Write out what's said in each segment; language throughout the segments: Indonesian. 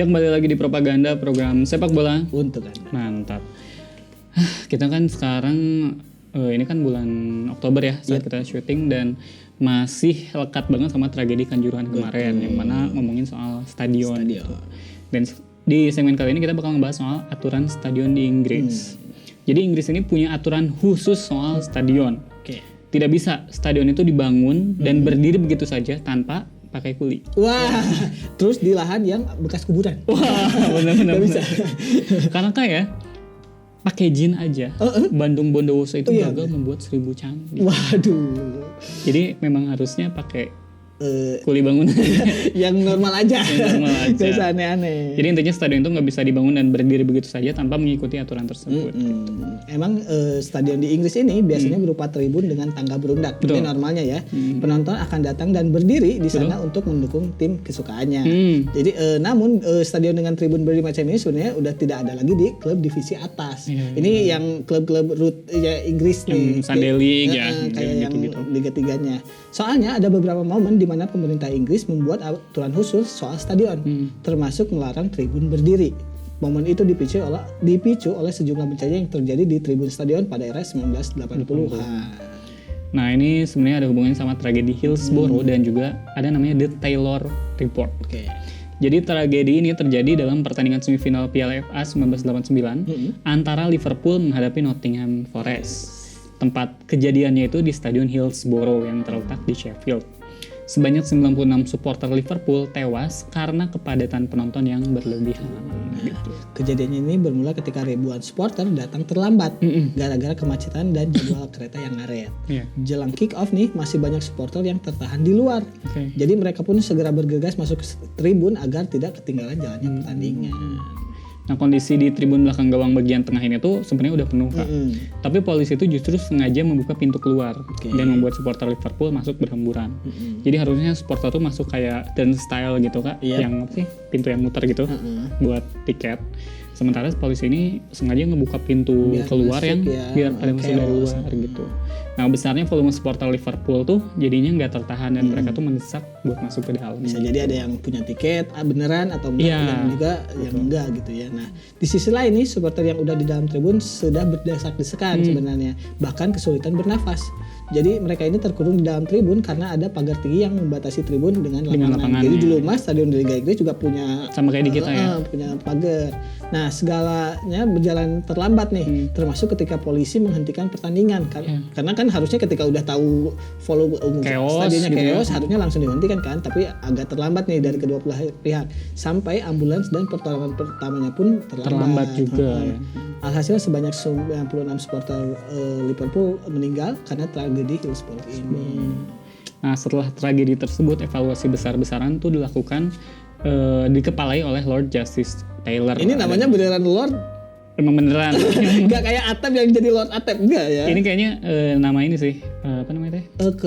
Ya kembali lagi di Propaganda, program sepak bola untuk Anda. mantap. Kita kan sekarang ini kan bulan Oktober ya saat kita syuting dan masih lekat banget sama tragedi Kanjuruhan kemarin yang mana ngomongin soal stadion. Gitu. Dan di segmen kali ini kita bakal ngebahas soal aturan stadion di Inggris. Jadi Inggris ini punya aturan khusus soal stadion. Tidak bisa stadion itu dibangun dan berdiri begitu saja tanpa pakai kuli. Wah, terus di lahan yang bekas kuburan. Wah, benar-benar. bisa. Karena kayak pakai jin aja. Bandung Bondowoso itu gagal membuat 1000 candi. Waduh. Jadi memang harusnya pakai kuli bangunan yang normal aja. Yang normal aja. Gak usah aneh-aneh. Jadi intinya stadion itu nggak bisa dibangun dan berdiri begitu saja tanpa mengikuti aturan tersebut. Emang stadion di Inggris ini biasanya berupa tribun dengan tangga berundak. Ini normalnya ya. Penonton akan datang dan berdiri di sana untuk mendukung tim kesukaannya. Jadi namun stadion dengan tribun berdiri macam ini sebenarnya udah tidak ada lagi di klub divisi atas. Ini yang klub-klub root ya Inggris nih. Sunday League ya. Kayak yang Liga 3-nya. Soalnya ada beberapa momen di mana pemerintah Inggris membuat aturan khusus soal stadion, termasuk melarang tribun berdiri. Momen itu dipicu oleh sejumlah bencana yang terjadi di tribun stadion pada era 1980-an. Nah ini sebenarnya ada hubungannya sama tragedi Hillsborough dan juga ada namanya The Taylor Report. Jadi tragedi ini terjadi dalam pertandingan semifinal Piala FA 1989 antara Liverpool menghadapi Nottingham Forest. Tempat kejadiannya itu di Stadion Hillsborough yang terletak di Sheffield. Sebanyak 96 supporter Liverpool tewas karena kepadatan penonton yang berlebihan. Kejadian ini bermula ketika ribuan supporter datang terlambat gara-gara kemacetan dan jadwal kereta yang ngaret. Jelang kick off nih masih banyak supporter yang tertahan di luar. Jadi mereka pun segera bergegas masuk ke tribun agar tidak ketinggalan jalannya pertandingan. Nah kondisi di tribun belakang gawang bagian tengah ini tuh sebenarnya udah penuh Kak. Tapi polisi itu justru sengaja membuka pintu keluar dan membuat supporter Liverpool masuk berhamburan. Jadi harusnya supporter tuh masuk kayak turnstile gitu Kak, yang apa sih pintu yang muter gitu buat tiket. Sementara polisi ini sengaja ngebuka pintu biar keluar yang biar pada masuk dari luar gitu. Nah besarnya volume supporter Liverpool tuh jadinya nggak tertahan dan mereka tuh mendesak buat masuk ke dalam. Bisa jadi ada yang punya tiket beneran atau enggak, yang juga yang enggak gitu ya. Nah di sisi lain nih supporter yang udah di dalam tribun sudah berdesak-desakan sebenarnya, bahkan kesulitan bernafas. Jadi mereka ini terkurung di dalam tribun karena ada pagar tinggi yang membatasi tribun dengan lapangan. Jadi dulu mas stadion di Liga Inggris juga punya sama kayak di kita ya, punya pagar. Nah segalanya berjalan terlambat nih, termasuk ketika polisi menghentikan pertandingan kan, karena kan harusnya ketika udah tahu volume stadionnya chaos harusnya langsung dihentikan kan, tapi agak terlambat nih dari kedua belah pihak sampai ambulans dan pertolongan pertamanya pun terlambat juga. Alhasil sebanyak 96 supporter Liverpool meninggal karena tragedi Hillsborough ini. Nah setelah tragedi tersebut evaluasi besar-besaran tuh dilakukan dikepalai oleh Lord Justice Taylor. Ini namanya beneran Lord? Emang beneran. Gak kayak Atep yang jadi Lord Atep, enggak ya? Ini kayaknya nama ini sih, apa namanya teh?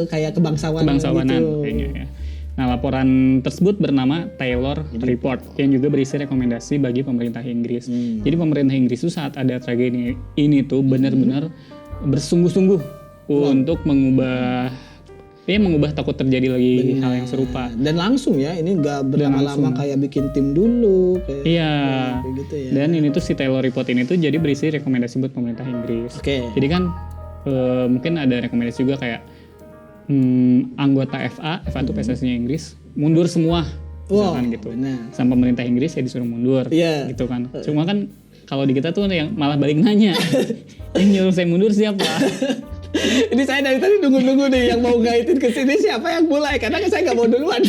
Kayak kebangsawanan gitu. Kayaknya ya. Nah laporan tersebut bernama Taylor Report yang juga berisi rekomendasi bagi pemerintah Inggris. Jadi pemerintah Inggris itu saat ada tragedi ini tuh benar-benar bersungguh-sungguh untuk mengubah takut terjadi lagi hal yang serupa. Dan langsung ya, ini nggak berlama-lama kayak bikin tim dulu. Kayak gitu ya. Dan ini tuh si Taylor Report ini tuh jadi berisi rekomendasi buat pemerintah Inggris. Jadi kan mungkin ada rekomendasi juga kayak anggota FA itu PSSI-nya Inggris mundur semua misalkan gitu. Sama pemerintah Inggris ya disuruh mundur gitu kan. Cuma kan kalau di kita tuh yang malah balik nanya yang nyuruh saya mundur siapa? Ini saya dari tadi nunggu-nunggu nih yang mau ngaitin ke sini siapa yang mulai karena saya nggak mau duluan.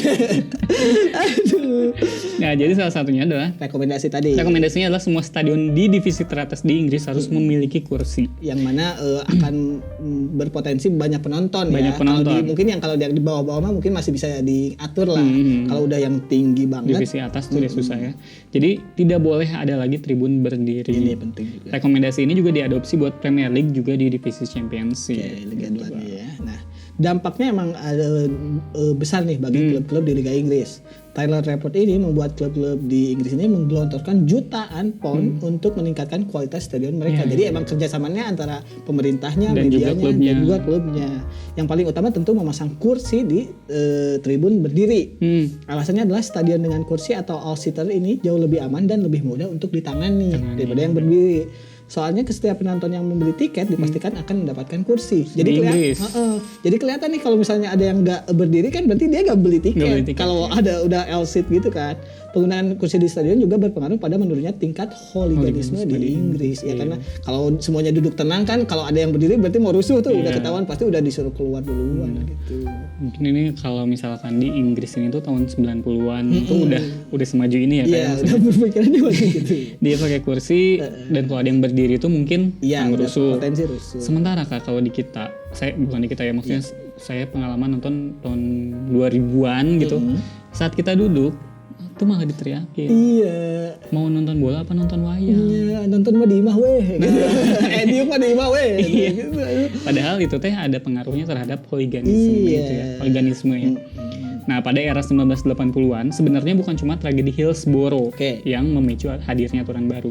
Aduh. Nah jadi salah satunya adalah rekomendasi tadi. Rekomendasinya adalah semua stadion di divisi teratas di Inggris harus memiliki kursi. Yang mana akan berpotensi banyak penonton. Mungkin yang kalau di bawah-bawah mah mungkin masih bisa diatur lah. Kalau udah yang tinggi banget. Divisi atas tuh udah susah ya. Jadi tidak boleh ada lagi tribun berdiri. Ini penting juga. Rekomendasi ini juga diadopsi buat Premier League juga di divisi Championship. Liga 2 ya. Nah, dampaknya emang ada besar nih bagi klub-klub di Liga Inggris. Tyler Report ini membuat klub-klub di Inggris ini menggelontorkan jutaan pound untuk meningkatkan kualitas stadion mereka. Jadi emang kerjasamanya antara pemerintahnya, dan medianya, dan juga klubnya. Yang paling utama tentu memasang kursi di tribun berdiri. Alasannya adalah stadion dengan kursi atau all-seater ini jauh lebih aman dan lebih mudah untuk ditangani daripada yang berdiri. Soalnya setiap penonton yang membeli tiket dipastikan akan mendapatkan kursi. Jadi kelihatan nih kalau misalnya ada yang nggak berdiri kan berarti dia nggak beli tiket. Kalau ada udah L-seat gitu kan. Penggunaan kursi di stadion juga berpengaruh pada menurunnya tingkat hooliganisme di Inggris. Ya karena kalau semuanya duduk tenang kan, kalau ada yang berdiri berarti mau rusuh tuh, udah ketahuan pasti udah disuruh keluar duluan gitu. Mungkin ini kalau misalkan di Inggris ini tuh tahun 90-an tuh udah semaju ini ya kayak. Iya, udah berpikirannya masih gitu. Dia pakai kursi dan kalau ada yang berdiri itu mungkin rusuh. Potensi rusuh. Sementara Kak kalau di kita, bukan di kita ya, maksudnya saya pengalaman nonton tahun 2000-an gitu. Saat kita duduk itu malah diteriakin. Iya. Mau nonton bola apa nonton wayang? Iya, nonton mah di imah weh. Gitu. Diuk mah di imah weh. Iya. Gitu. Padahal itu teh ada pengaruhnya terhadap hooliganisme gitu ya. Hooliganisme ya. Nah, pada era 1980-an sebenarnya bukan cuma tragedi Hillsborough yang memicu hadirnya aturan baru.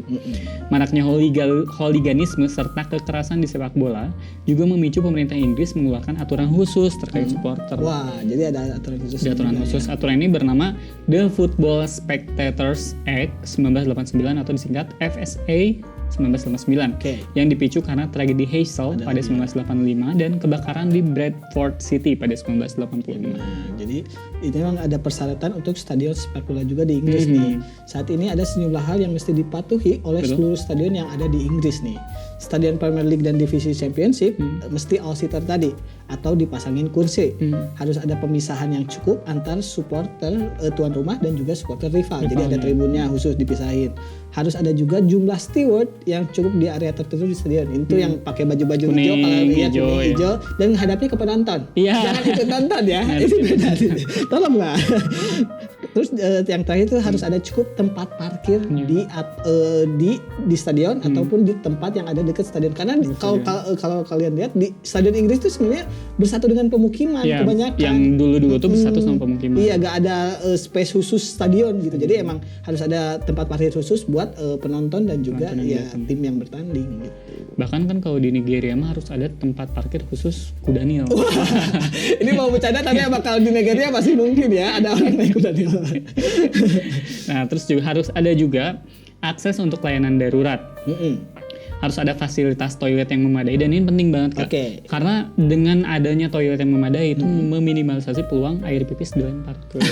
Maraknya hooliganisme serta kekerasan di sepak bola juga memicu pemerintah Inggris mengeluarkan aturan khusus terkait supporter. Wah, jadi ada aturan khusus. Ada aturan khusus. Ya. Aturan ini bernama The Football Spectators Act 1989 atau disingkat FSA 1989 yang dipicu karena tragedi Heysel pada 1985 dan kebakaran di Bradford City pada 1985. Nah, jadi itu memang ada persyaratan untuk stadion sepak bola juga di Inggris nih. Saat ini ada sejumlah hal yang mesti dipatuhi oleh seluruh stadion yang ada di Inggris nih. Stadion Premier League dan Divisi Championship mesti all-seater tadi atau dipasangin kursi. Harus ada pemisahan yang cukup antar supporter tuan rumah dan juga supporter rival. Jadi ada tribunnya khusus dipisahin. Harus ada juga jumlah steward yang cukup di area tertentu di stadion. Itu yang pakai baju-baju hijau, kuning hijau dan menghadapnya ke penonton. Jangan ikut nonton ya. Itu beda. Tolonglah. Terus yang terakhir itu harus ada cukup tempat parkir di stadion ataupun di tempat yang ada dekat stadion. Karena kalau kalian lihat di stadion Inggris itu sebenarnya bersatu dengan pemukiman kebanyakan. Yang dulu-dulu tuh bersatu sama pemukiman. Iya, gak ada space khusus stadion gitu. Jadi emang harus ada tempat parkir khusus buat penonton dan juga tim yang bertanding gitu. Bahkan kan kalau di Nigeria mah harus ada tempat parkir khusus kuda Nil. Ini mau bercanda tapi bakal di Nigeria pasti mungkin ya ada orang naik kuda Nil. Nah, terus juga harus ada juga akses untuk layanan darurat. Harus ada fasilitas toilet yang memadai dan ini penting banget Kak. Karena dengan adanya toilet yang memadai itu meminimalisasi peluang air pipis dilempar ke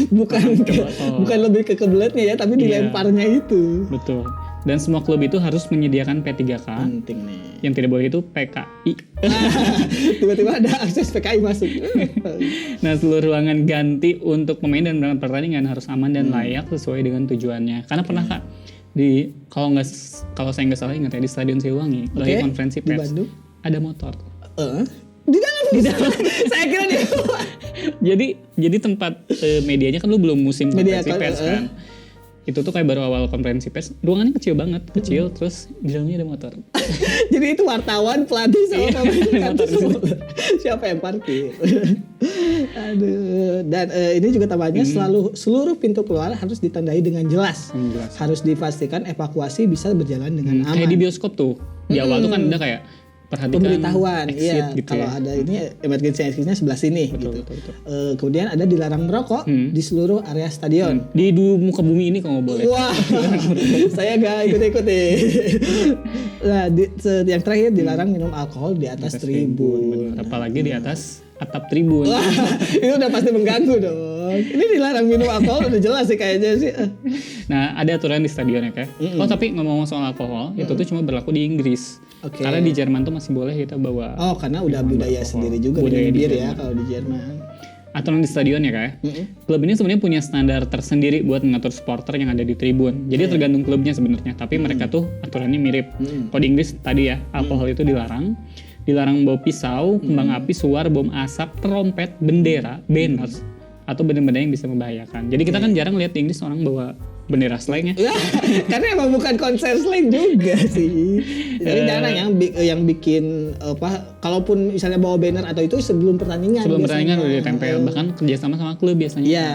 bukan lebih ke kebeletnya ya, tapi dilemparnya itu. Betul. Dan semua klub itu harus menyediakan P3K. Penting nih. Yang tidak boleh itu PKI. Tiba-tiba ada akses PKI masuk. Nah, seluruh ruangan ganti untuk pemain dan pertandingan harus aman dan layak sesuai dengan tujuannya. Karena pernah Kak, kalau saya nggak salah ingat ya, di Stadion Siliwangi lagi konferensi pers ada motor. Di dalam. Saya kira di luar. Jadi tempat medianya kan lu belum musim konferensi pers kan. Itu tuh kayak baru awal konferensi pers, ruangannya kecil banget, terus di dalamnya ada motor. Jadi itu wartawan, pelatih sama pemain siapa yang parkir. Aduh. Dan ini juga tambahnya seluruh pintu keluar harus ditandai dengan jelas. Harus dipastikan evakuasi bisa berjalan dengan aman. Kayak di bioskop tuh, di awal tuh kan ada kayak perhatikan pemberitahuan exit, gitu kalau ada ini emergency exitnya sebelah sini gitu. Kemudian ada dilarang merokok di seluruh area stadion. Di muka bumi ini kalau boleh. Wah, saya gak ikut-ikutin. Nah, yang terakhir dilarang minum alkohol di atas tribun. Apalagi di atas atap tribun. Wah, itu udah pasti mengganggu dong. Ini dilarang minum alkohol udah jelas sih kayaknya sih. Nah, ada aturan di stadion ya Kak. Tapi ngomong soal alkohol, itu tuh cuma berlaku di Inggris. Karena di Jerman tuh masih boleh kita bawa. Karena udah budaya sendiri juga budaya bir ya kalau di Jerman. Aturan di stadion ya Kak. Klub ini sebenarnya punya standar tersendiri buat mengatur supporter yang ada di tribun. Jadi tergantung klubnya sebenarnya, tapi mereka tuh aturannya mirip. Kalau di Inggris tadi ya, alkohol itu dilarang bawa pisau, kembang api, suar, bom asap, trompet, bendera, banners, atau benda-benda yang bisa membahayakan. Jadi kita kan jarang lihat di Inggris orang bawa bendera slang ya. Karena emang bukan konser slang juga sih. Tapi jarang yang bikin kalaupun misalnya bawa banner atau itu sebelum pertandingan. Sebelum pertandingan udah ditempel, bahkan kerjasama sama klub biasanya. Iya.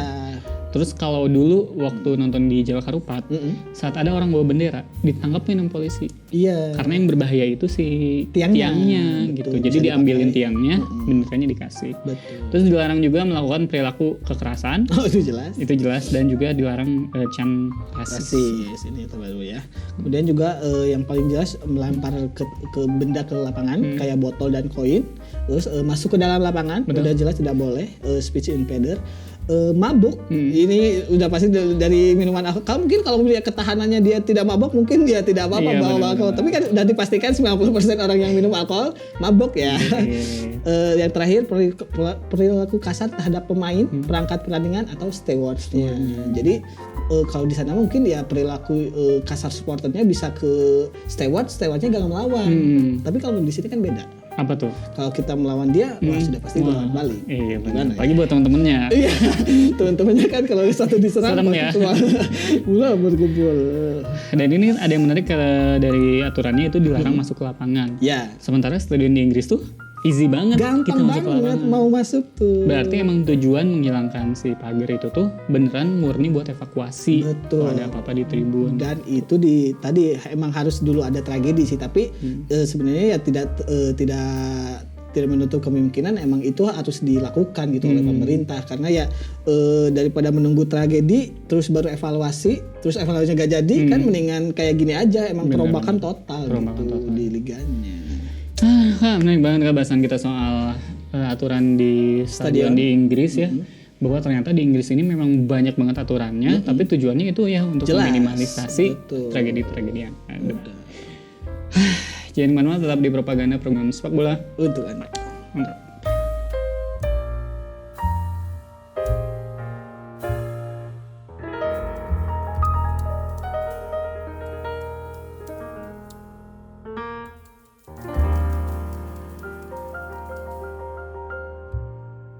Terus kalau dulu waktu nonton di Jalak Harupat, saat ada orang bawa bendera, ditangkapin sama polisi. Iya. Karena yang berbahaya itu si tiangnya gitu. Jadi diambilin tiangnya, benderanya dikasih. Betul. Terus dilarang juga melakukan perilaku kekerasan. Oh, itu jelas. Itu jelas, dan juga dilarang chant rasis. Ini terbaru ya. Kemudian juga yang paling jelas melempar ke benda ke lapangan kayak botol dan koin. Terus masuk ke dalam lapangan, udah jelas tidak boleh. Speech impeder. Mabuk, ini udah pasti dari minuman alkohol. Mungkin kalau melihat ketahanannya dia tidak mabuk, mungkin dia tidak apa-apa bawa alkohol. Tapi kan udah dipastikan 90% orang yang minum alkohol mabuk ya. Yang terakhir perilaku kasar terhadap pemain, perangkat pertandingan atau stewardsnya. Jadi kalau di sana mungkin ya perilaku kasar supporternya bisa ke stewardnya gak melawan. Tapi kalau di sini kan beda. Apa tuh? Kalau kita melawan dia, sudah pasti melawan balik. Iya benar. Apalagi buat teman-temannya. Iya, teman-temannya kan kalau satu diserang serem ya. Semua berkumpul. Dan ini ada yang menarik dari aturannya itu dilarang masuk ke lapangan. Ya. Sementara stadion di Inggris tuh easy banget. Gampang kita banget mau masuk tuh. Berarti emang tujuan menghilangkan si pagar itu tuh beneran murni buat evakuasi. Betul. Kalau ada apa-apa di tribun. Dan itu tadi emang harus dulu ada tragedi sih, tapi sebenarnya ya tidak menutup kemungkinan emang itu harus dilakukan gitu oleh pemerintah, karena ya daripada menunggu tragedi terus baru evaluasinya gak jadi kan, mendingan kayak gini aja emang perombakan total di liganya. Menarik banget bahasan kita soal aturan di stadion di Inggris ya. Bahwa ternyata di Inggris ini memang banyak banget aturannya, tapi tujuannya itu ya untuk meminimalisasi tragedi-tragedi yang ada. Jangan kemana-mana, tetap di Propaganda, program sepak bola untuk anak. Mantap.